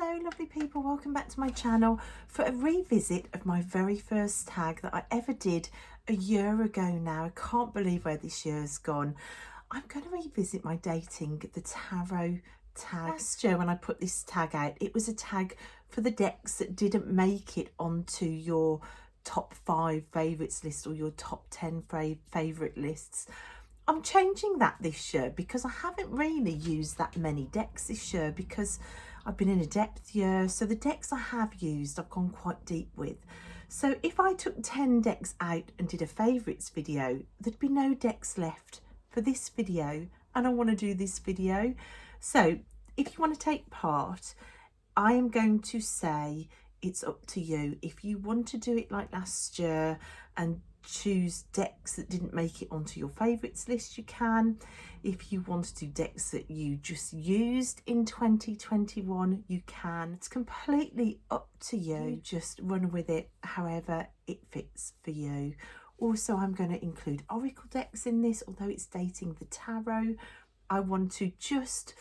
Hello lovely people, welcome back to my channel for a revisit of my very first tag that I ever did a year ago now. I can't believe where this year's gone. I'm going to revisit my dating the tarot tag. Last year when I put this tag out, it was a tag for the decks that didn't make it onto your top 5 favourites list or your top 10 favourite lists. I'm changing that this year because I haven't really used that many decks this year because I've been in a depth year. So the decks I have used, I've gone quite deep with. So if I took 10 decks out and did a favourites video, there'd be no decks left for this video, and I want to do this video. So if you want to take part, I am going to say it's up to you. If you want to do it like last year and choose decks that didn't make it onto your favourites list, you can. If you want to do decks that you just used in 2021, you can. It's completely up to you. Just run with it however it fits for you. Also, I'm going to include oracle decks in this, although it's dating the tarot. I want to just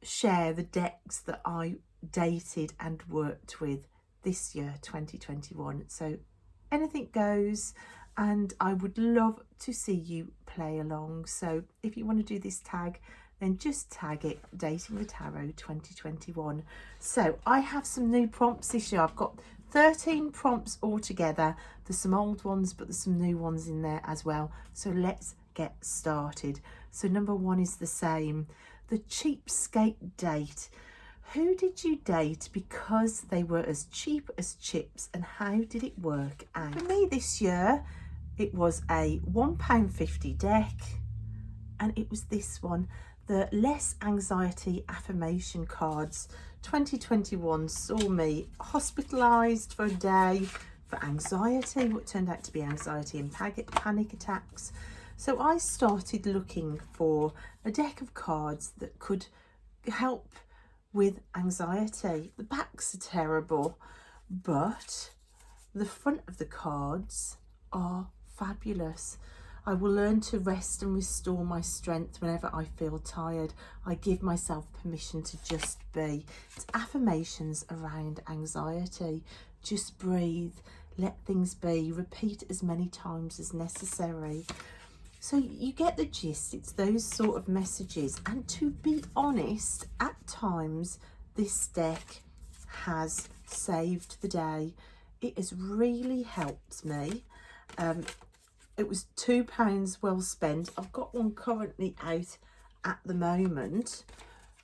share the decks that I dated and worked with this year, 2021. So anything goes, and I would love to see you play along. So if you want to do this tag, then just tag it Dating the Tarot 2021. So I have some new prompts this year. I've got 13 prompts altogether. There's some old ones, but there's some new ones in there as well. So let's get started. So number 1 is the same. The cheapskate date. Who did you date because they were as cheap as chips, and how did it work out? For me this year, it was a £1.50 deck, and it was this one, the Less Anxiety Affirmation Cards 2021 saw me hospitalised for a day for anxiety, what turned out to be anxiety and panic attacks. So I started looking for a deck of cards that could help with anxiety. The backs are terrible, but the front of the cards are fabulous. I will learn to rest and restore my strength whenever I feel tired. I give myself permission to just be. It's affirmations around anxiety. Just breathe, let things be, repeat as many times as necessary. So you get the gist. It's those sort of messages. And to be honest, at times this deck has saved the day. It has really helped me. It was £2 well spent. I've got one currently out at the moment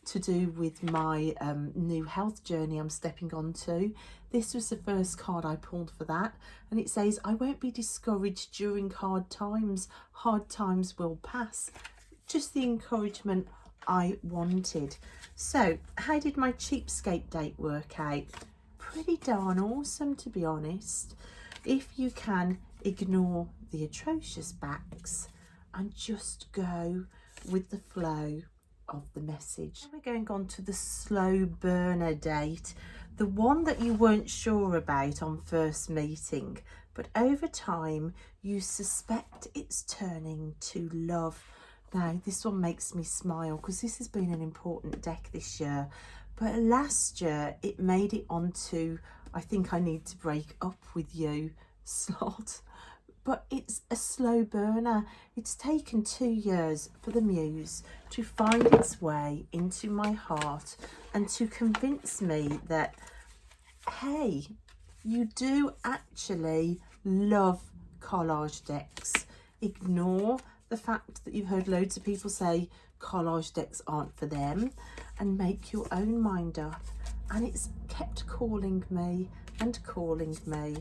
to do with my new health journey I'm stepping onto. This was the first card I pulled for that, and it says, I won't be discouraged during hard times. Hard times will pass. Just the encouragement I wanted. So how did my cheapskate date work out? Pretty darn awesome, to be honest. If you can ignore the atrocious backs and just go with the flow of the message. Now we're going on to the slow burner date, the one that you weren't sure about on first meeting, but over time you suspect it's turning to love. Now this one makes me smile because this has been an important deck this year, but last year it made it onto I think I need to break up with you slot. But it's a slow burner. It's taken 2 years for the muse to find its way into my heart and to convince me that, hey, you do actually love collage decks. Ignore the fact that you've heard loads of people say collage decks aren't for them, and make your own mind up. And it's kept calling me and calling me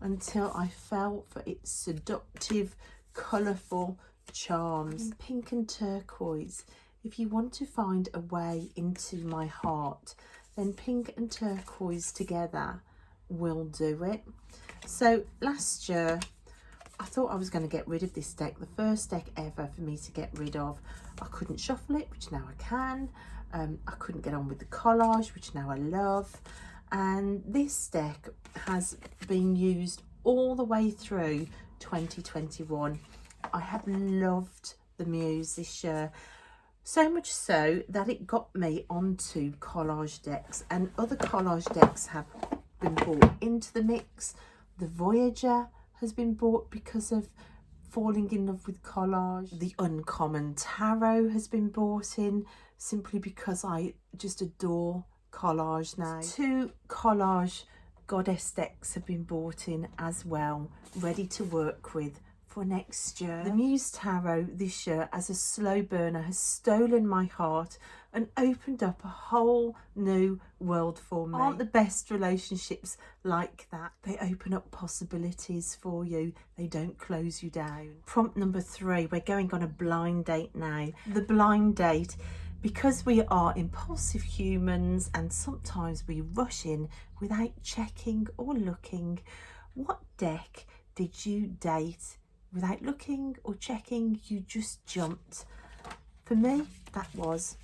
until I fell for its seductive, colourful charms. Pink and turquoise. If you want to find a way into my heart, then pink and turquoise together will do it. So last year, I thought I was going to get rid of this deck, the first deck ever for me to get rid of. I couldn't shuffle it, which now I can. I couldn't get on with the collage, which now I love. And this deck has been used all the way through 2021. I have loved the muse this year. So much so that it got me onto collage decks, and other collage decks have been brought into the mix. The Voyager has been bought because of falling in love with collage. The Uncommon Tarot has been bought in simply because I just adore collage now. 2 collage goddess decks have been bought in as well, ready to work with for next year. The Muse Tarot this year, as a slow burner, has stolen my heart and opened up a whole new world for me. Aren't the best relationships like that? They open up possibilities for you. They don't close you down. Prompt number 3, we're going on a blind date now. The blind date, because we are impulsive humans and sometimes we rush in without checking or looking. What deck did you date without looking or checking? You just jumped. For me, that was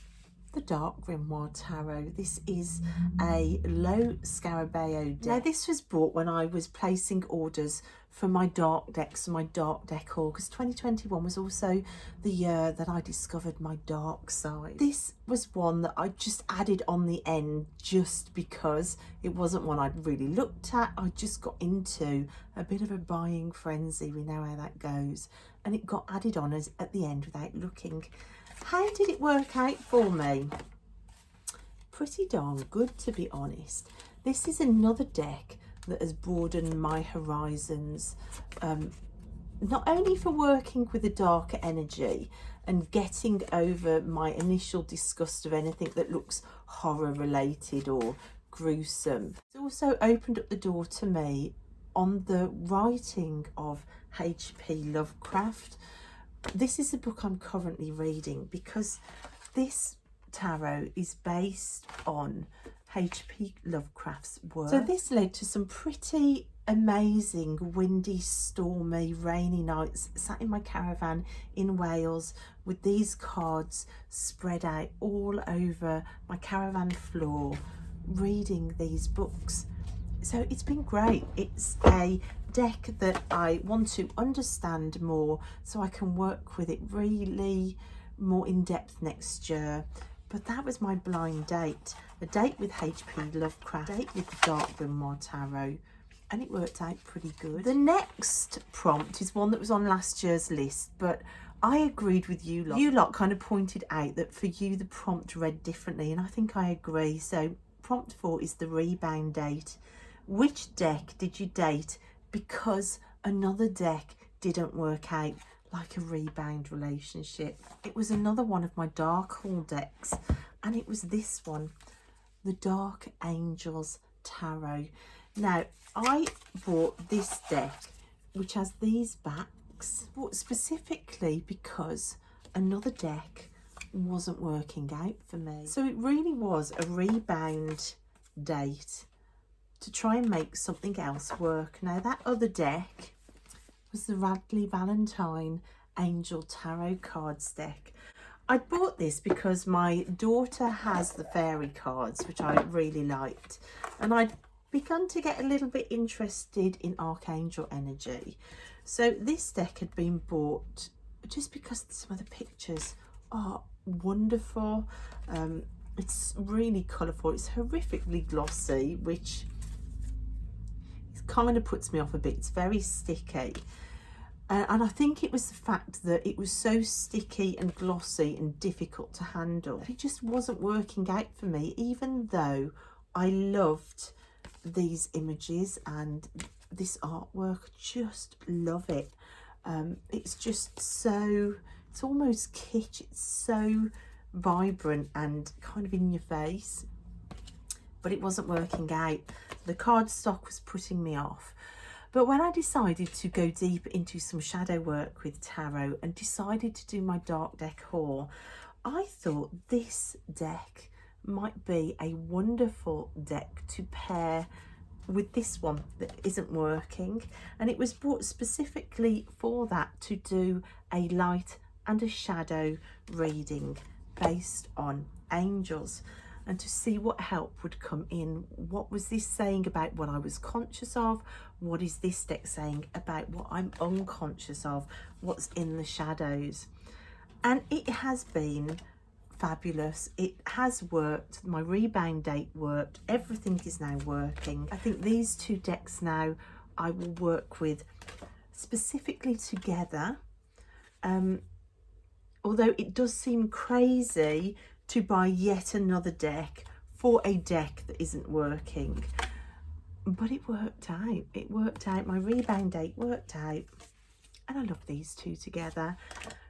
the Dark Grimoire Tarot. This is a low Scarabeo deck. Now, this was bought when I was placing orders for my dark decks, my dark deck haul, because 2021 was also the year that I discovered my dark side. This was one that I just added on the end just because it wasn't one I'd really looked at. I just got into a bit of a buying frenzy. We know how that goes. And it got added on as at the end without looking. How did it work out for me? Pretty darn good, to be honest. This is another deck that has broadened my horizons, not only for working with a darker energy and getting over my initial disgust of anything that looks horror related or gruesome. It's also opened up the door to me on the writing of H.P. Lovecraft. This is a book I'm currently reading because this tarot is based on H.P. Lovecraft's work. So this led to some pretty amazing windy, stormy, rainy nights sat in my caravan in Wales with these cards spread out all over my caravan floor, reading these books. So it's been great. It's a deck that I want to understand more so I can work with it really more in depth next year. But that was my blind date. A date with H.P. Lovecraft, a date with the Dark Grimoire Tarot, and it worked out pretty good. The next prompt is one that was on last year's list, but I agreed with you lot. You lot kind of pointed out that for you the prompt read differently, and I think I agree. So prompt 4 is the rebound date. Which deck did you date because another deck didn't work out, like a rebound relationship? It was another one of my dark haul decks, and it was this one, the Dark Angels Tarot. Now, I bought this deck, which has these backs, but specifically because another deck wasn't working out for me. So it really was a rebound date to try and make something else work. Now, that other deck was the Radley Valentine Angel Tarot cards deck. I bought this because my daughter has the fairy cards, which I really liked, and I'd begun to get a little bit interested in Archangel energy. So this deck had been bought just because some of the pictures are wonderful. It's really colourful. It's horrifically glossy, which kind of puts me off a bit. It's very sticky, and I think it was the fact that it was so sticky and glossy and difficult to handle. It just wasn't working out for me, even though I loved these images and this artwork. Just love it. It's just so, it's almost kitsch. It's so vibrant and kind of in your face, but it wasn't working out. The cardstock was putting me off. But when I decided to go deep into some shadow work with tarot and decided to do my dark deck haul, I thought this deck might be a wonderful deck to pair with this one that isn't working. And it was bought specifically for that, to do a light and a shadow reading based on angels, and to see what help would come in. What was this saying about what I was conscious of? What is this deck saying about what I'm unconscious of? What's in the shadows? And it has been fabulous. It has worked. My rebound date worked. Everything is now working. I think these two decks now I will work with specifically together. Although it does seem crazy to buy yet another deck for a deck that isn't working. But it worked out. It worked out. My rebound date worked out. And I love these two together.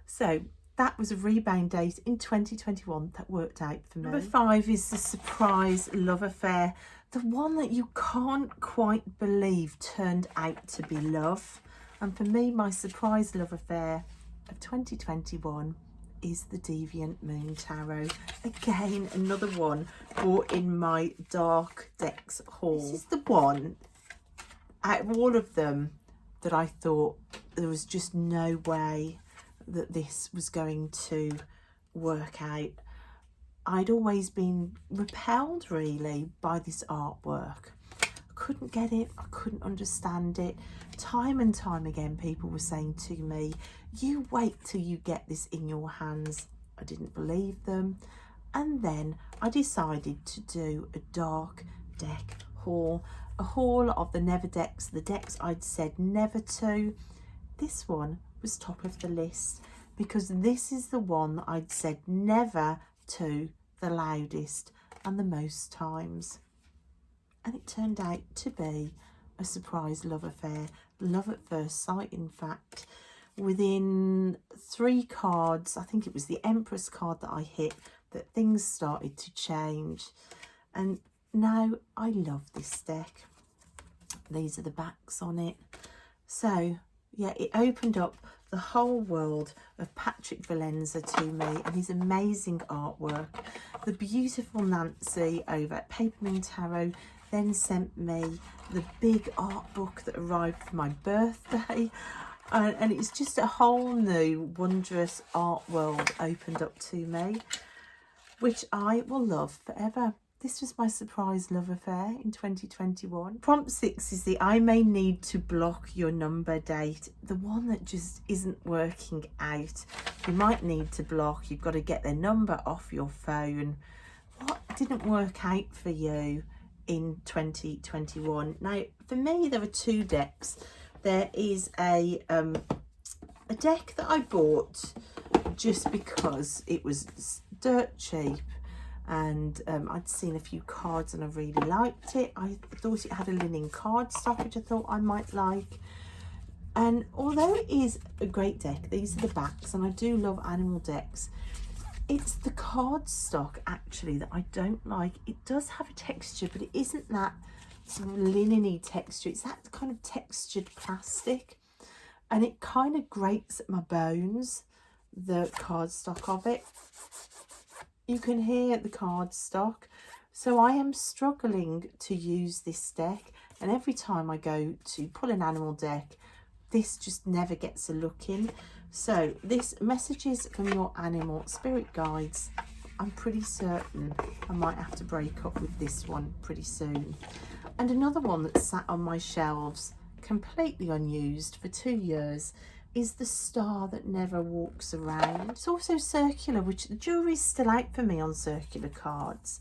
So that was a rebound date in 2021 that worked out for me. Number 5 is the surprise love affair. The one that you can't quite believe turned out to be love. And for me, my surprise love affair of 2021 is the Deviant Moon Tarot. Again, another one bought in my dark decks haul. This is the one out of all of them that I thought there was just no way that this was going to work out. I'd always been repelled really by this artwork. I couldn't get it, I couldn't understand it. Time and time again people were saying to me, you wait till you get this in your hands. I didn't believe them, and then I decided to do a dark deck haul, a haul of the never decks, the decks I'd said never to. This one was top of the list because this is the one that I'd said never to the loudest and the most times. And it turned out to be a surprise love affair, love at first sight in fact. Within 3 cards, I think it was the Empress card that I hit, that things started to change. And now I love this deck. These are the backs on it. So yeah, it opened up the whole world of Patrick Valenza to me and his amazing artwork. The beautiful Nancy over at Paper Moon Tarot then sent me the big art book that arrived for my birthday. And it's just a whole new wondrous art world opened up to me, which I will love forever. This was my surprise love affair in 2021. Prompt 6 is the I may need to block your number date. The one that just isn't working out. You might need to block. You've got to get their number off your phone. What didn't work out for you in 2021? Now, for me, there are 2 decks. There is a deck that I bought just because it was dirt cheap. And I'd seen a few cards and I really liked it. I thought it had a linen cardstock which I thought I might like. And although it is a great deck, these are the backs, and I do love animal decks, it's the cardstock actually that I don't like. It does have a texture, but it isn't that sort of linen-y texture. It's that kind of textured plastic, and it kind of grates at my bones, the cardstock of it. You can hear the cardstock. So I am struggling to use this deck, and every time I go to pull an animal deck, this just never gets a look in. So this messages from your animal spirit guides, I'm pretty certain I might have to break up with this one pretty soon. And another one that sat on my shelves completely unused for 2 years is the Star That Never Walks Around. It's also circular, which the jury's still out for me on circular cards.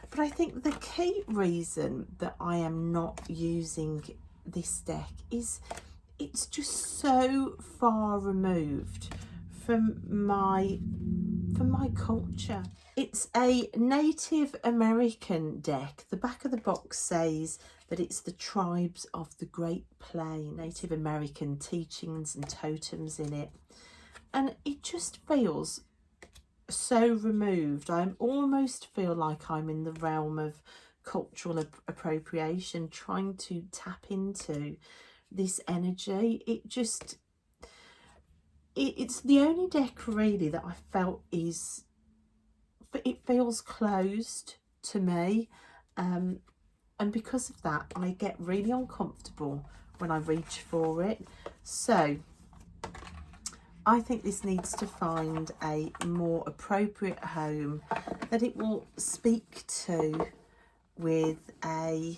But I think the key reason that I am not using this deck is it's just so far removed from my culture. It's a Native American deck. The back of the box says that it's the tribes of the Great Plain, Native American teachings and totems in it. And it just feels so removed. I almost feel like I'm in the realm of cultural appropriation, trying to tap into this energy. It's the only deck really that I felt is, but it feels closed to me. And because of that, I get really uncomfortable when I reach for it. So I think this needs to find a more appropriate home that it will speak to with a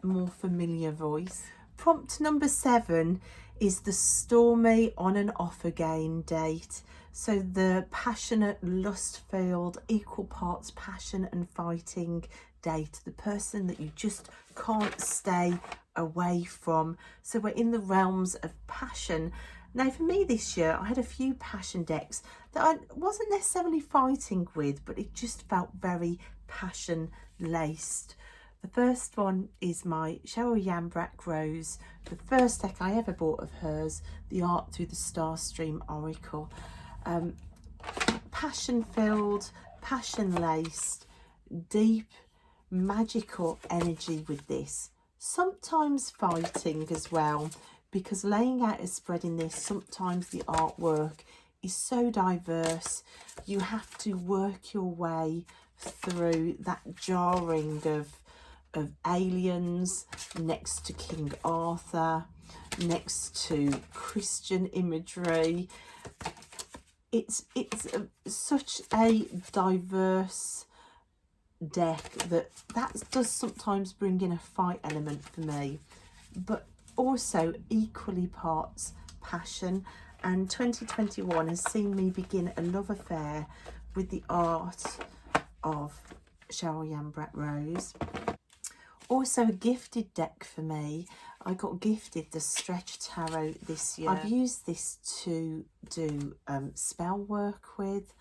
more familiar voice. prompt number 7 is the Stormy on and off again date. So the passionate, lust-filled, equal parts passion and fighting date. The person that you just can't stay away from. So we're in the realms of passion. Now for me this year, I had a few passion decks that I wasn't necessarily fighting with, but it just felt very passion laced. The first one is my Cheryl Yambrak Rose, the first deck I ever bought of hers, the Art Through the Starstream Oracle. Passion filled, passion laced, deep, magical energy with this. Sometimes fighting as well, because laying out a spread in this, sometimes the artwork is so diverse. You have to work your way through that jarring of aliens next to King Arthur, next to Christian imagery. It's such a diverse deck that does sometimes bring in a fight element for me, but also equally parts passion. And 2021 has seen me begin a love affair with the art of Cheryl Yambrak Rose. Also a gifted deck for me. I got gifted the Stretch Tarot this year. I've used this to do spell work with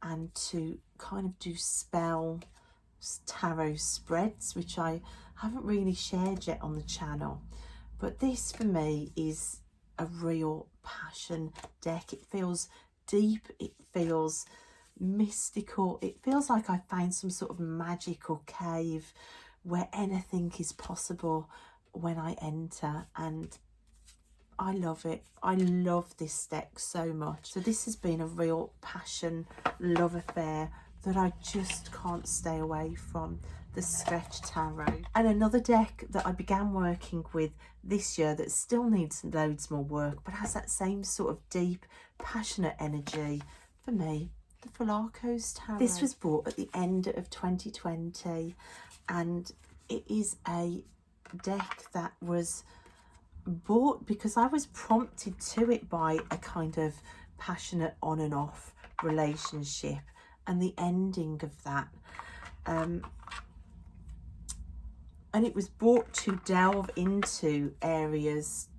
and to kind of do spell tarot spreads, which I haven't really shared yet on the channel. But this for me is a real passion deck. It feels deep, it feels mystical, it feels like I found some sort of magical cave where anything is possible when I enter, and I love it. I love this deck so much. So this has been a real passion love affair that I just can't stay away from, the Stretch Tarot. And another deck that I began working with this year that still needs loads more work, but has that same sort of deep, passionate energy for me, the Philarco's Tarot. This was bought at the end of 2020, and it is a deck that was bought because I was prompted to it by a kind of passionate on and off relationship and the ending of that. And it was bought to delve into areas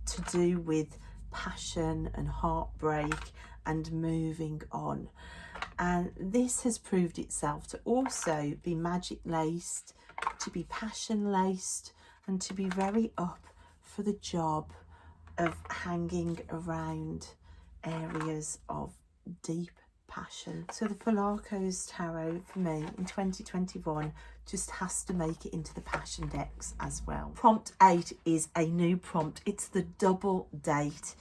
to do with passion and heartbreak and moving on. And this has proved itself to also be magic laced, to be passion laced, and to be very up for the job of hanging around areas of deep passion. So the Philarco's Tarot for me in 2021 just has to make it into the passion decks as well. Prompt 8 is a new prompt. It's the double date.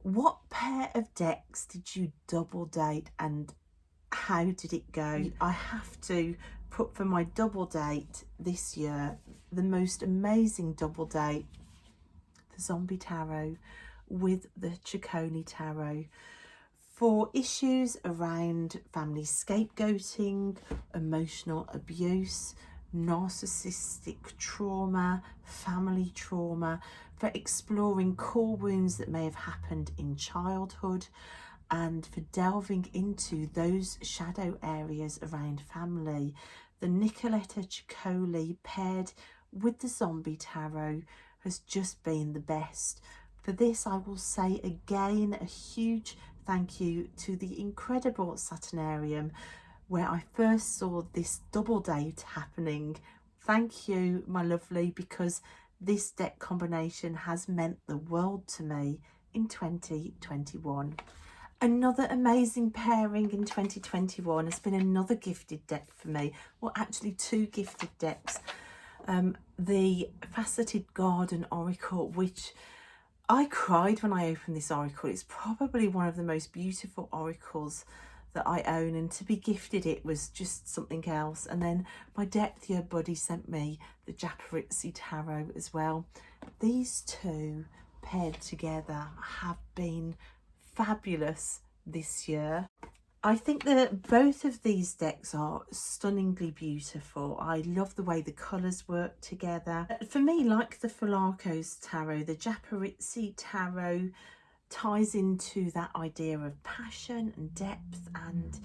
What pair of decks did you double date and how did it go? I have to put for my double date this year, the most amazing double date, the Zombie Tarot with the Ciccone Tarot, for issues around family scapegoating, emotional abuse, narcissistic trauma, family trauma, for exploring core wounds that may have happened in childhood, and for delving into those shadow areas around family. The Nicoletta Ciccone paired with the Zombie Tarot has just been the best. For this, I will say again a huge thank you to the incredible Saturnarium, where I first saw this double date happening. Thank you, my lovely, because this deck combination has meant the world to me in 2021. Another amazing pairing in 2021 has been another gifted deck for me. Well, actually two gifted decks. The Faceted Garden Oracle, which I cried when I opened this oracle. It's probably one of the most beautiful oracles that I own, and to be gifted it was just something else. And then my depth year buddy sent me the Japaritsi Tarot as well. These two paired together have been fabulous this year. I think that both of these decks are stunningly beautiful. I love the way the colours work together. For me, like the Falaco's Tarot, the Japaritsi Tarot ties into that idea of passion and depth and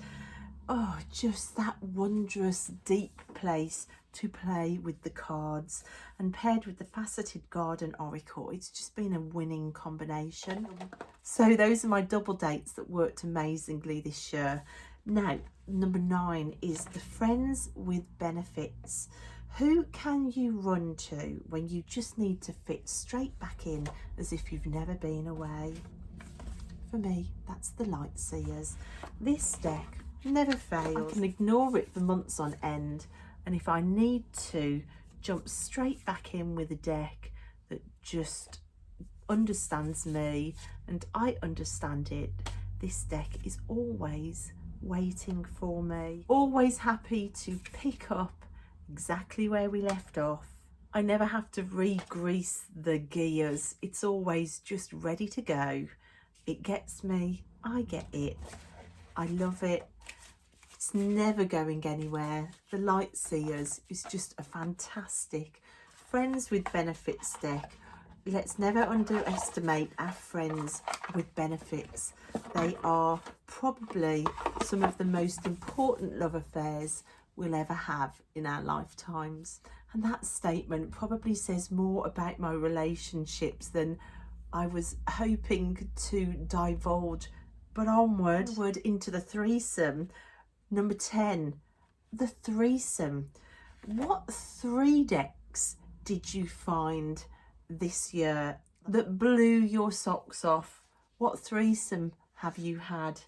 oh, just that wondrous deep place to play with the cards, and paired with the Faceted Garden Oracle, it's just been a winning combination. So those are my double dates that worked amazingly this year. Now, number 9 is the Friends with Benefits. Who can you run to when you just need to fit straight back in as if you've never been away? For me, that's the Light Seers. This deck never fails. I can ignore it for months on end, and if I need to, jump straight back in with a deck that just understands me and I understand it. This deck is always waiting for me, always happy to pick up exactly where we left off. I never have to re-grease the gears. It's always just ready to go. It gets me, I get it. I love it. It's never going anywhere. The Light Seers is just a fantastic Friends with Benefits deck. Let's never underestimate our friends with benefits. They are probably some of the most important love affairs we'll ever have in our lifetimes. And that statement probably says more about my relationships than I was hoping to divulge. But onward into the threesome. Number 10, the threesome. What 3 decks did you find this year that blew your socks off? What threesome have you had?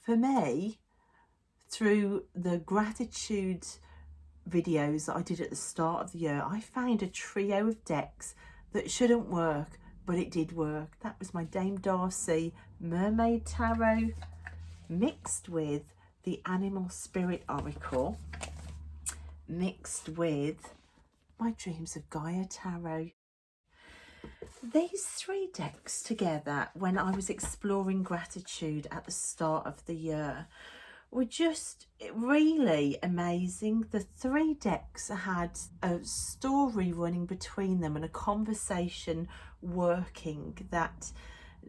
For me, through the gratitude videos that I did at the start of the year, I found a trio of decks that shouldn't work, but it did work. That was my Dame Darcy Mermaid Tarot mixed with the Animal Spirit Oracle, mixed with my Dreams of Gaia Tarot. These 3 decks together, when I was exploring gratitude at the start of the year, were just really amazing. The 3 decks had a story running between them and a conversation working that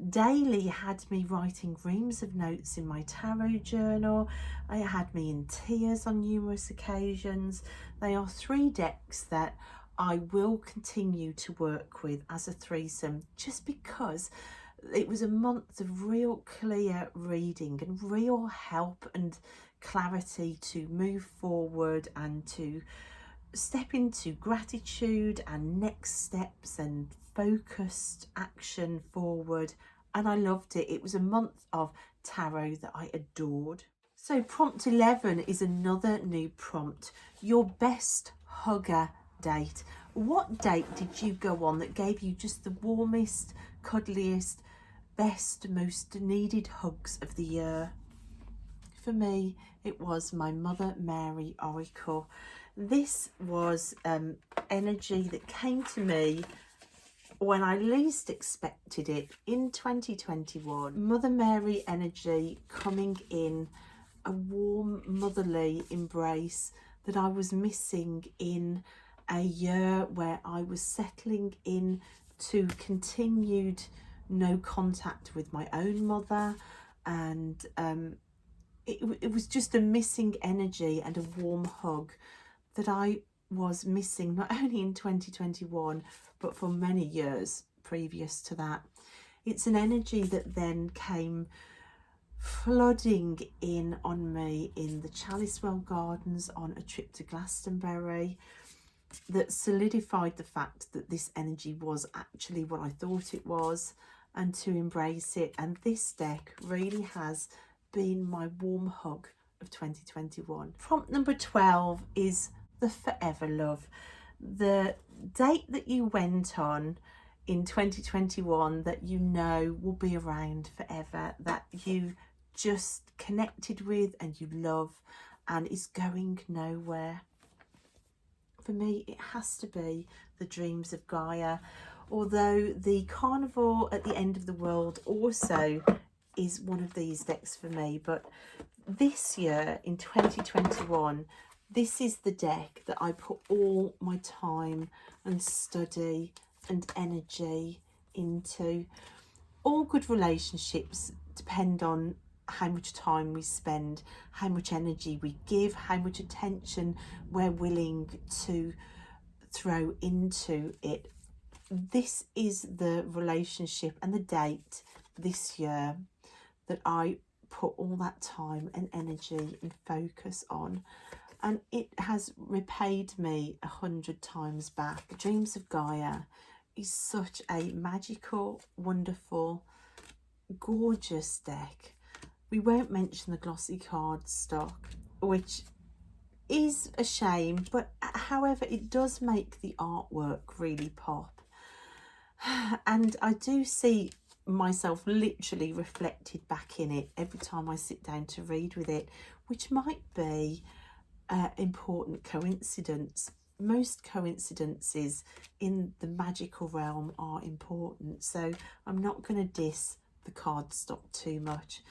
daily had me writing reams of notes in my tarot journal. It had me in tears on numerous occasions. They are 3 decks that I will continue to work with as a threesome, just because it was a month of real clear reading and real help and clarity to move forward and to step into gratitude and next steps and focused action forward. And I loved it. It was a month of tarot that I adored. So prompt 11 is another new prompt. Your best hugger date. What date did you go on that gave you just the warmest, cuddliest, best, most needed hugs of the year? For me, it was my Mother Mary Oracle. This was energy that came to me when I least expected it in 2021. Mother Mary energy coming in, a warm motherly embrace that I was missing in a year where I was settling in to continued no contact with my own mother, and it was just a missing energy and a warm hug that I was missing not only in 2021 but for many years previous to that. It's an energy that then came flooding in on me in the Chalicewell Gardens on a trip to Glastonbury, that solidified the fact that this energy was actually what I thought it was, and to embrace it. And this deck really has been my warm hug of 2021. Prompt number 12 is the forever love. The date that you went on in 2021 that you know will be around forever, that you just connected with and you love and is going nowhere. For me, it has to be the Dreams of Gaia, although the Carnival at the End of the World also is one of these decks for me. But this year in 2021, this is the deck that I put all my time and study and energy into. All good relationships depend on how much time we spend, how much energy we give, how much attention we're willing to throw into it. This is the relationship and the date this year that I put all that time and energy and focus on, and it has repaid me 100 times back. Dreams of Gaia is such a magical, wonderful, gorgeous deck. We won't mention the glossy card stock, which is a shame, but however it does make the artwork really pop, and I do see myself literally reflected back in it every time I sit down to read with it, which might be an important coincidence. Most coincidences in the magical realm are important, so I'm not going to diss the cardstock too much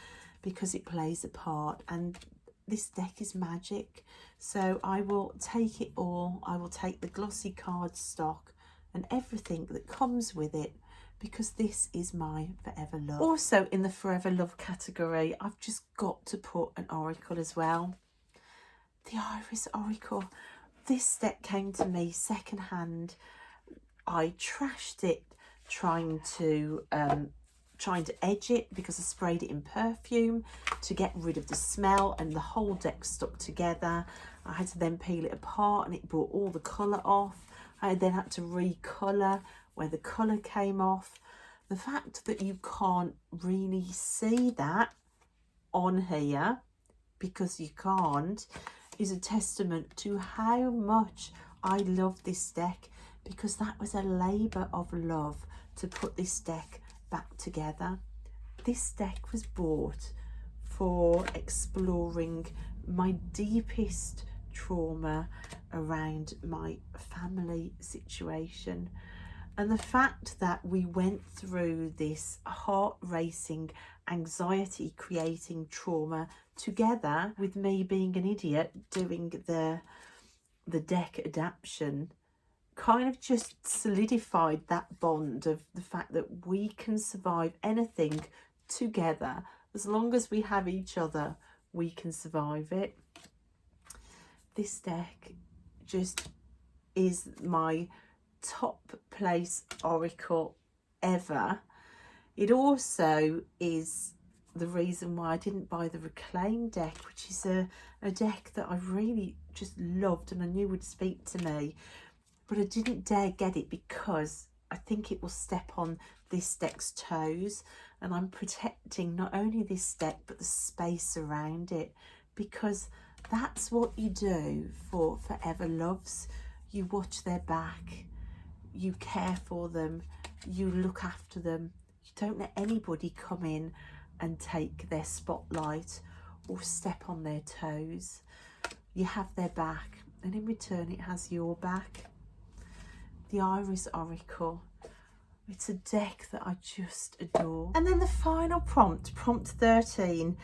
because it plays a part, and this deck is magic. So I will take it all. I will take the glossy cardstock and everything that comes with it, because this is my forever love. Also in the forever love category, I've just got to put an oracle as well. The Iris Oracle. This deck came to me secondhand. I trashed it trying to edge it because I sprayed it in perfume to get rid of the smell, and the whole deck stuck together. I had to then peel it apart and it brought all the colour off. I then had to recolour where the colour came off. The fact that you can't really see that on here, because you can't, is a testament to how much I love this deck, because that was a labour of love to put this deck back together. This deck was bought for exploring my deepest trauma around my family situation, and the fact that we went through this heart-racing, anxiety-creating trauma together, with me being an idiot doing the deck adaptation, kind of just solidified that bond of the fact that we can survive anything together. As long as we have each other, we can survive it. This deck just is my top place oracle ever. It also is the reason why I didn't buy the Reclaim deck, which is a deck that I really just loved and I knew would speak to me, but I didn't dare get it because I think it will step on this deck's toes, and I'm protecting not only this deck but the space around it, because that's what you do for forever loves. You watch their back, you care for them, you look after them. You don't let anybody come in and take their spotlight or step on their toes. You have their back, and in return it has your back. The Iris Oracle. It's a deck that I just adore. And then the final prompt, prompt 13,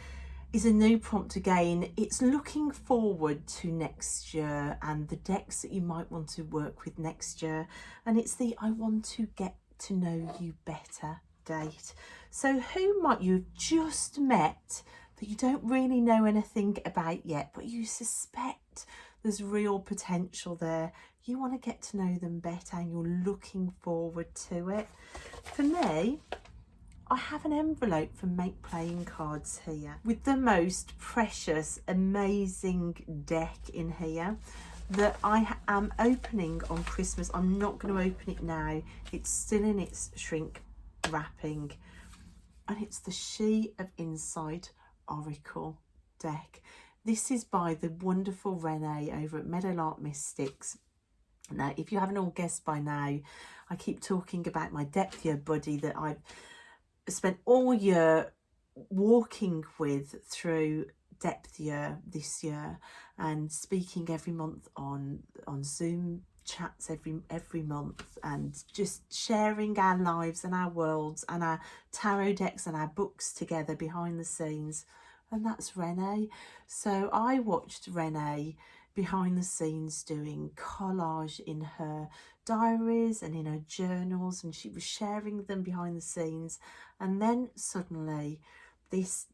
is a new prompt again. It's looking forward to next year and the decks that you might want to work with next year. And it's the I want to get to know you better date. So who might you have just met that you don't really know anything about yet, but you suspect there's real potential there? You want to get to know them better and you're looking forward to it. For me, I have an envelope for Make Playing Cards here with the most precious, amazing deck in here that I am opening on Christmas. I'm not going to open it now. It's still in its shrink wrapping. And it's the She of Insight Oracle deck. This is by the wonderful Renee over at Meadowlark Mystics. Now, if you haven't all guessed by now, I keep talking about my depth year buddy that I've spent all year walking with through depth year this year, and speaking every month on Zoom chats every month, and just sharing our lives and our worlds and our tarot decks and our books together behind the scenes. and that's Renee. So I watched Renee behind the scenes doing collage in her diaries and in her journals, and she was sharing them behind the scenes, and then suddenly this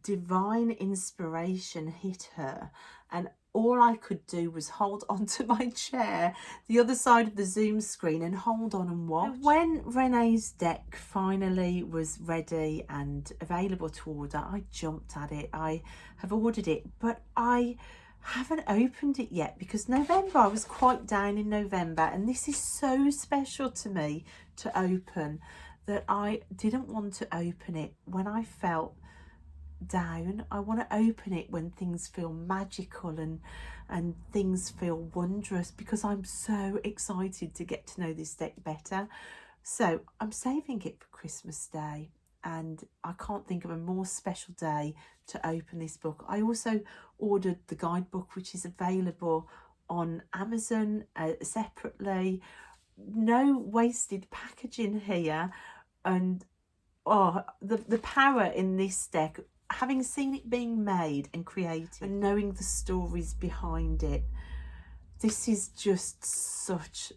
divine inspiration hit her, and all I could do was hold onto my chair, the other side of the Zoom screen, and hold on and watch. When Renee's deck finally was ready and available to order, I jumped at it. I have ordered it, but I haven't opened it yet because November, I was quite down in November, and this is so special to me to open that I didn't want to open it when I felt down. I want to open it when things feel magical and things feel wondrous, because I'm so excited to get to know this deck better. So I'm saving it for Christmas Day, and I can't think of a more special day to open this book. I also ordered the guidebook, which is available on Amazon separately. No wasted packaging here, and oh, the power in this deck, having seen it being made and created and knowing the stories behind it, this is just such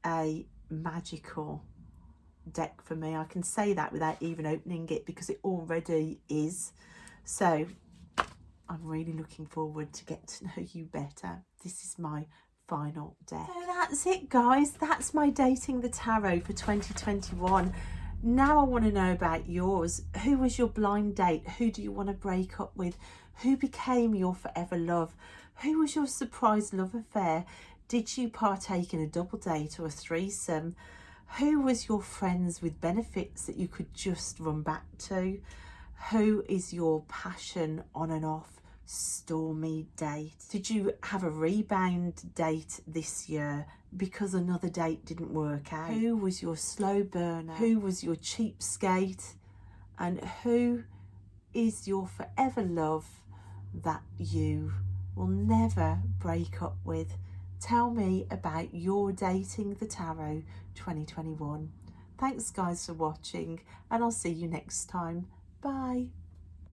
a magical deck for me. I can say that without even opening it because it already is. So I'm really looking forward to get to know you better. This is my final deck. So that's it, guys. That's my Dating the Tarot for 2021. Now I want to know about yours. Who was your blind date? Who do you want to break up with? Who became your forever love? Who was your surprise love affair? Did you partake in a double date or a threesome? Who was your friends with benefits that you could just run back to? Who is your passion on and off Stormy date? Did you have a rebound date this year because another date didn't work out? Who was your slow burner? Who was your cheapskate? And who is your forever love that you will never break up with? Tell me about your Dating the Tarot 2021. Thanks guys for watching, and I'll see you next time. Bye.